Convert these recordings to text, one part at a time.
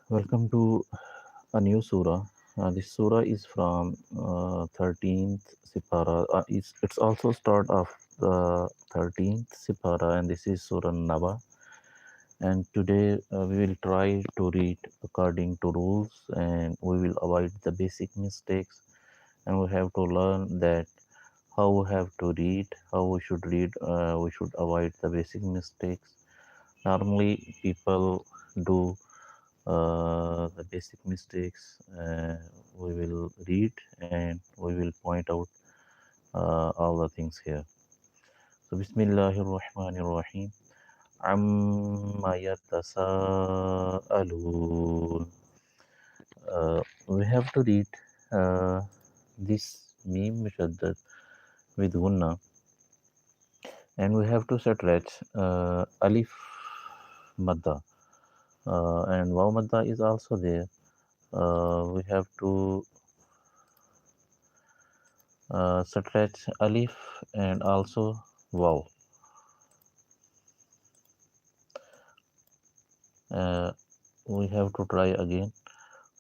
Welcome to a new surah. This surah is from 13th Sipara. It's also start of the 13th Sipara, and this is Surah Naba. And today we will try to read according to rules, and we will avoid the basic mistakes. And we have to learn that how we have to read, how we should read. We should avoid the basic mistakes. Normally, people do the basic mistakes. We will read and we will point out all the things here. So, Bismillahirrahmanirrahim. Amma yatasaalun. We have to read this meme mushaddad with gunna, and we have to stretch alif madda, and waw madda is also there. We have to stretch alif and also wow. Uh, we have to try again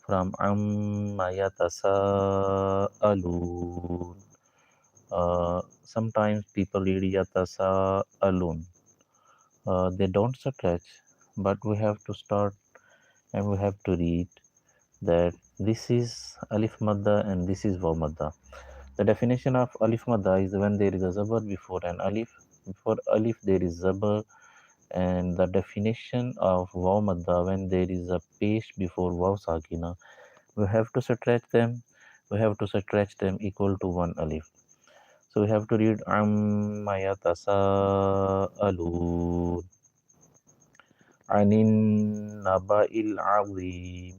from amma yatasaalun. Sometimes people read yatasaalun. They don't stretch, but we have to start and we have to read that this is alif madda and this is waw madda. The definition of alif madda is when there is a zabar before an alif. Before alif there is zabar, and the definition of waw madda when there is a paste before waw sakina. We have to stretch them. We have to stretch them equal to one alif. So we have to read amma yatasaalun anin naba'il azim.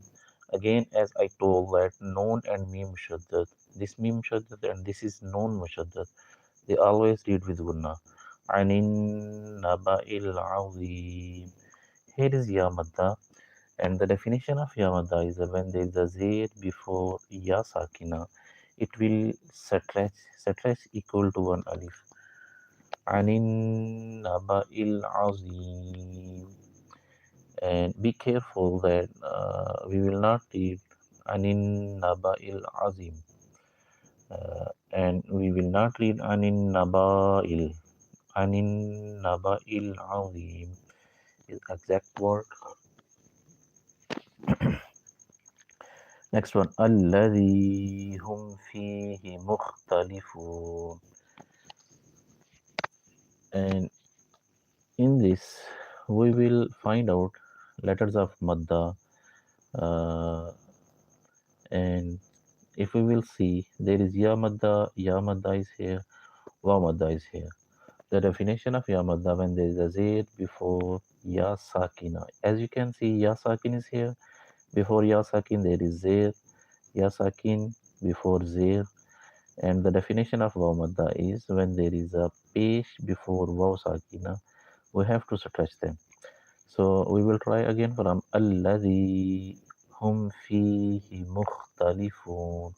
Again, as I told that noon and mim mushaddad. This mim mushaddad and this is noon mushaddad. They always read with gunna. Anin naba'il azim. Here is ya madda, and the definition of ya madda is that when there is a zayd before ya sakina, it will stretch equal to one alif. Anin naba'il azim. And be careful that we will not read anin naba'il azim, and we will not read anin naba'il azim is exact word. Next one, alladhi hum fihi mukhtalifun. And in this we will find out letters of madda, uh, and if we will see, there is ya madda is here, wa madda is here. The definition of ya madda when there is a zayd before ya sakina. As you can see, ya sakin is here. Before ya sakin there is zayd, ya sakin before zayd. And the definition of waw madda is when there is a pesh before waw sakina, we have to stretch them. So we will try again from alladhi hum fihi mukhtalifun.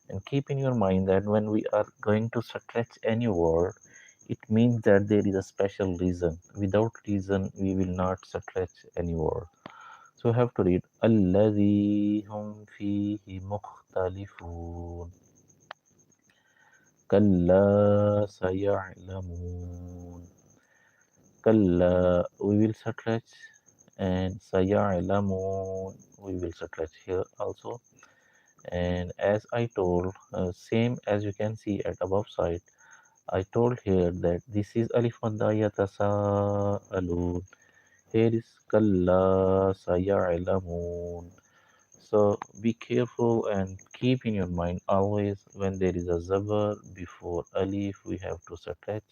And keep in your mind that when we are going to stretch any word, it means that there is a special reason. Without reason, we will not stretch any word. So we have to read الذي هم فيه مختلفون كلا سيعلمون. كلا we will stretch, and سيعلمون we will stretch here also. And as I told, same as you can see at above side, I told here that this is alif madda yatasaalun. Here is kalla sayalamun. So be careful and keep in your mind always when there is a zabar before alif, we have to stretch.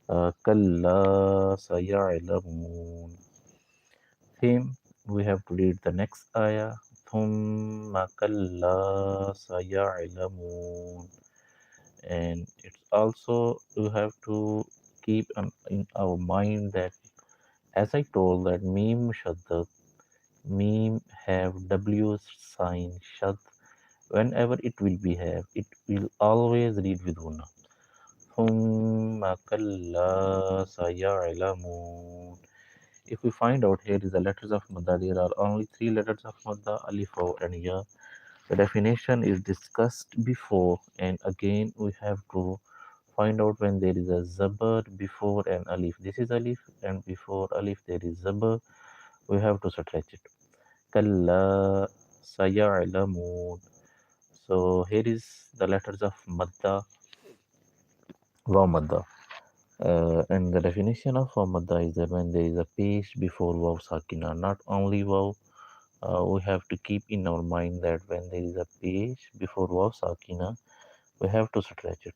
Kalla sayalamun. Same, we have to read the next ayah. Thumma kalla sayalamun. And it's also we have to keep in our mind that as I told that meme have w sign shad. Whenever it will be have, it will always read with guna. ثم كلا سيعلمون. If we find out here is the letters of madda, there are only three letters of madda, alif, waw, and ya. The definition is discussed before, and again we have to find out when there is a zabar before an alif. This is alif, and before alif there is zabar. We have to stretch it. Kalla sayalamun. So here is the letters of madda, waw madda. And the definition of waw madda is that when there is a pace before waw sakina, not only waw, we have to keep in our mind that when there is a page before waw sakina, we have to stretch it.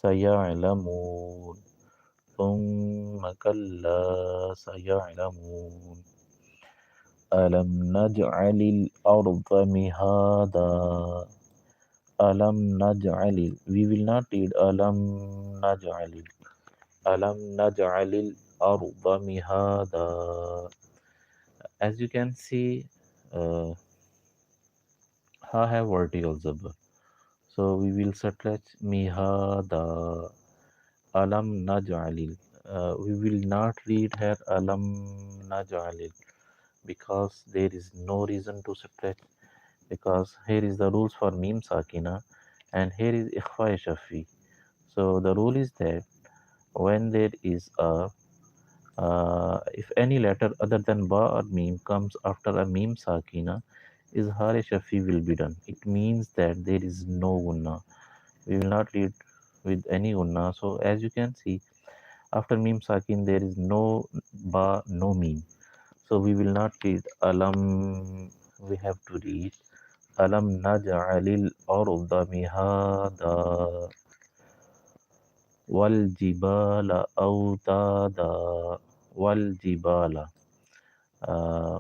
Sayalamun, thumma kalla sayalamun. Alam naj'alil arda mihada. Alam naj'alil. We will not read alam naj'alil. Alam naj'alil arda mihada. As you can see, uh, ha have vertical zabar. So we will stretch mihada. Alam naj'alil. We will not read here alam naj'alil because there is no reason to stretch, because here is the rules for mim sakina and here is ikhfa shafi. So the rule is that when there is a if any letter other than ba or mim comes after a mim sakina, izhar shafi will be done. It means that there is no gunna. We will not read with any gunna. So as you can see, after mim sakin there is no ba, no mim. So we will not read alam. We have to read alam naj'alil arda mihada wal jibala autada wal jibala. Uh,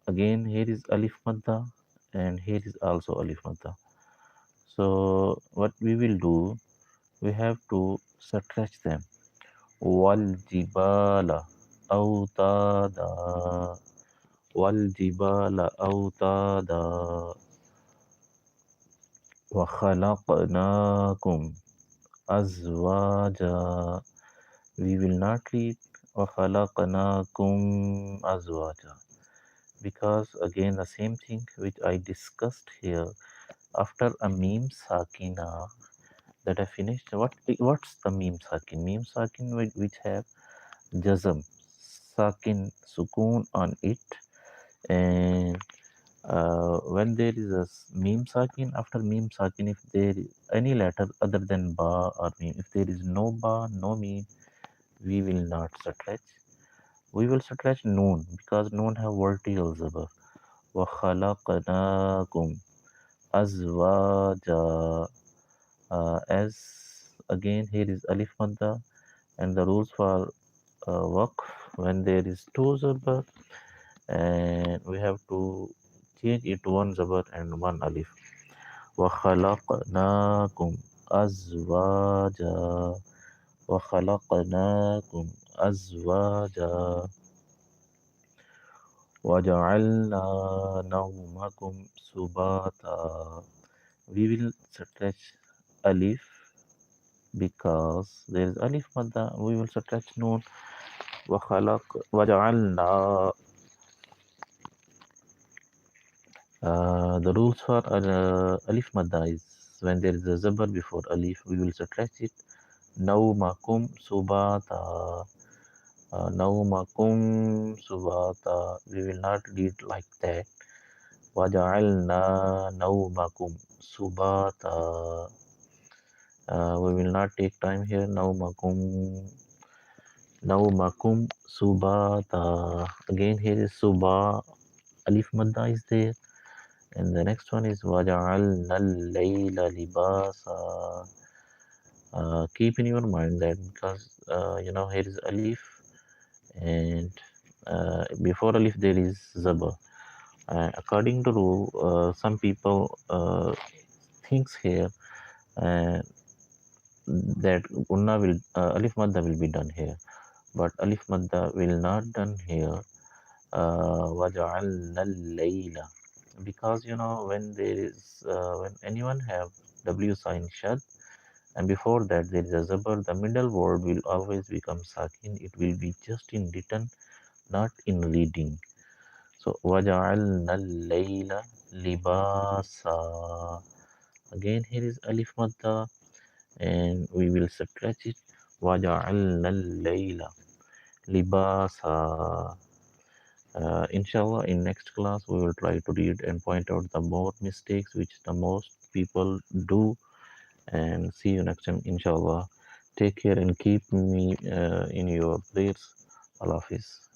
Again, here is alif madda and here is also alif madda. So what we will do, we have to stretch them. Wal jibala autada wal jibala autada wa khalaqnakum azwaja. We will not read wa khalaqnakum azwaja because again the same thing which I discussed here. After a meme sakina, the definition, what's the meme sakin? Meme sakin which have jazm, sakin, sukun on it, and when there is a meme sakin, after meme sakin, if there is any letter other than ba or meme, if there is no ba, no meme, we will not stretch. We will stretch noon because noon have vertical zabar. وَخَلَقْنَاكُمْ أَزْوَاجًا. As again here is alif madda and the rules for waqf, when there is two zabar and we have to change it to one zabar and one alif. وَخَلَقْنَاكُمْ أَزْوَاجًا وَخَلَقْنَاكُمْ أَزْوَاجًا وَجَعَلْنَا نَوْمَكُمْ سُبَاتًا. We will stretch alif because there is alif madda. We will stretch noon. وَخَلَقْ وَجَعَلْنَا. The rules for alif madda is when there is a zabar before alif, we will stretch it. نَوْمَكُمْ سُبَاتًا. نَوْمَكُمْ سُبَاتًا. We will not read like that. وَجَعَلْنَا نَوْمَكُمْ سُبَاتًا. We will not take time here. Naumakum subata. Again, here is suba. Alif madda is there. And the next one is waja'alna al-layla libasa. Keep in your mind that because here is alif and before alif there is zaba. According to rule, some people thinks here uh, that unna will alif madda will be done here, but alif madda will not done here. وَجَعَلْنَا اللَّيْلَ, because when there is when anyone have w sign shad and before that there is a zabar. The middle word will always become sakin. It will be just in written, not in reading. So وَجَعَلْنَا اللَّيْلَ لِبَاسًا. Again here is alif madda and we will stretch it. وَجَعَلْنَا اللَّيْلَ لِبَاسًا. Inshallah, in next class we will try to read and point out the more mistakes which the most people do. And see you next time, inshallah. Take care and keep me in your prayers. Allah Hafiz.